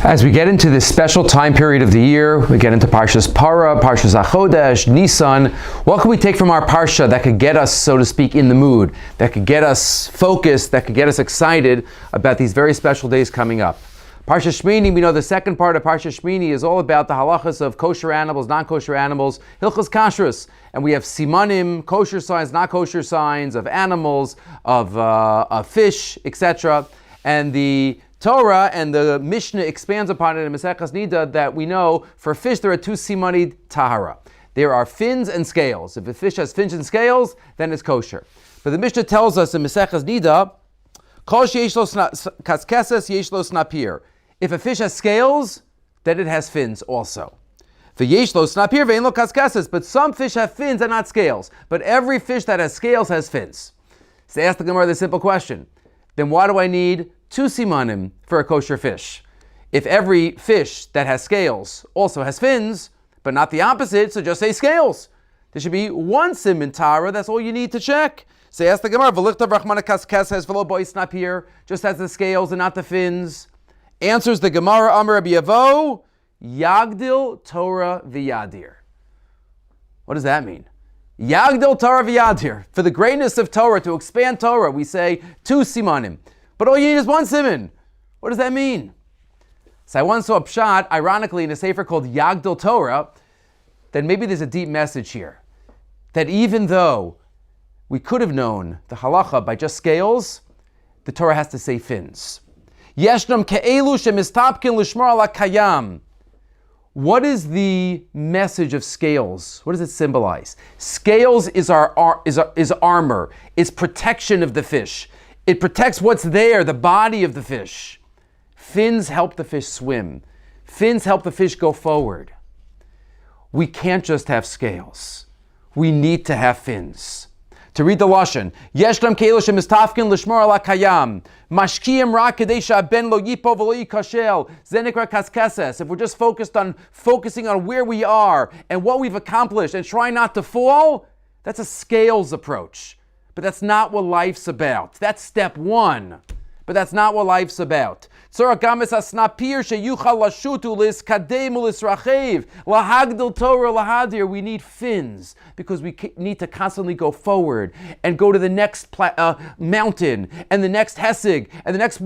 As we get into this special time period of the year, we get into Parshas Para, Parshas Achodesh, Nisan. What can we take from our Parsha that could get us, so to speak, in the mood, that could get us focused, that could get us excited about these very special days coming up? Parshas Shmini, we know the second part of Parshas Shmini is all about the halachas of kosher animals, non-kosher animals, hilchos kashrus. And we have simanim, kosher signs, not kosher signs, of animals, of fish, etc. And the Torah and the Mishnah expands upon it in Maseches Nida that we know for fish there are two simani tahara. There are fins and scales. If a fish has fins and scales, then it's kosher. But the Mishnah tells us in Maseches Nida, kol sheyesh lo kaskeses yesh lo snapir. If a fish has scales, then it has fins also. V'yesh lo snapir ve'en lo kaskeses. But some fish have fins and not scales. But every fish that has scales has fins. So ask the Gemara the simple question. Then why do I need two simanim for a kosher fish? If every fish that has scales also has fins, but not the opposite, so just say scales. There should be one siman tara, that's all you need to check. So ask the Gemara, just has the scales and not the fins. Answers the Gemara, Amar Rabbi Yavo, Yagdil Torah v'yadir. What does that mean? Yagdil Torah v'yadir. For the greatness of Torah, to expand Torah, we say two simanim. But all you need is one siman. What does that mean? So I once saw a pshat, ironically, in a sefer called Yagdil Torah, that maybe there's a deep message here. That even though we could have known the halacha by just scales, the Torah has to say fins. Yeshnam ke'elu shemistapkin lishmar ala kayam. What is the message of scales? What does it symbolize? Scales is armor, is protection of the fish. It protects what's there, the body of the fish. Fins help the fish swim. Fins help the fish go forward. We can't just have scales. We need to have fins. To read the Lashon, Yeshlam ke'elu shemistafkin l'shmor ala kayam, mashkiim ra kedei she'aben lo yipo v'lo yikashel, ze nikra kaskeses. If we're just focusing on where we are and what we've accomplished and trying not to fall, that's a scales approach. But that's not what life's about. That's step one. But that's not what life's about. We need fins because we need to constantly go forward and go to the next mountain and the next hesig and the next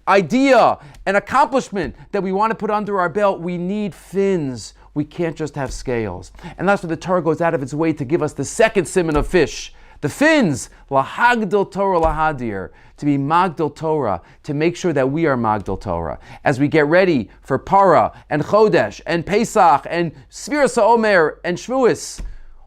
idea and accomplishment that we want to put under our belt. We need fins. We can't just have scales. And that's why the Torah goes out of its way to give us the second siman of fish. The fins, lahagdil Torah lahadir, to be magdil Torah, to make sure that we are magdil Torah. As we get ready for Para and Chodesh and Pesach and Sfiras HaOmer and Shvuos,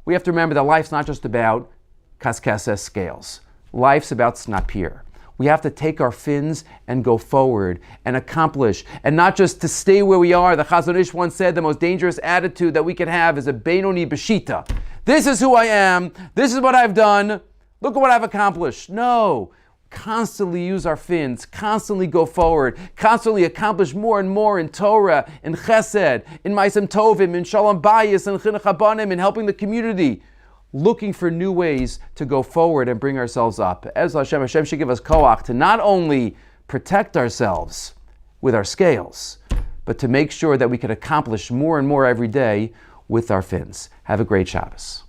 we have to remember that life's not just about kaskeses scales. Life's about snapir. We have to take our fins and go forward and accomplish, and not just to stay where we are. The Chazon Ish once said the most dangerous attitude that we can have is a Beinoni B'shita. This is who I am. This is what I've done. Look at what I've accomplished. No. Constantly use our fins. Constantly go forward. Constantly accomplish more and more in Torah, in Chesed, in Ma'asem Tovim, in Shalom Bayis, in Chinuch Habanim, in helping the community. Looking for new ways to go forward and bring ourselves up. As Hashem should give us koach to not only protect ourselves with our scales, but to make sure that we can accomplish more and more every day with our fins. Have a great Shabbos.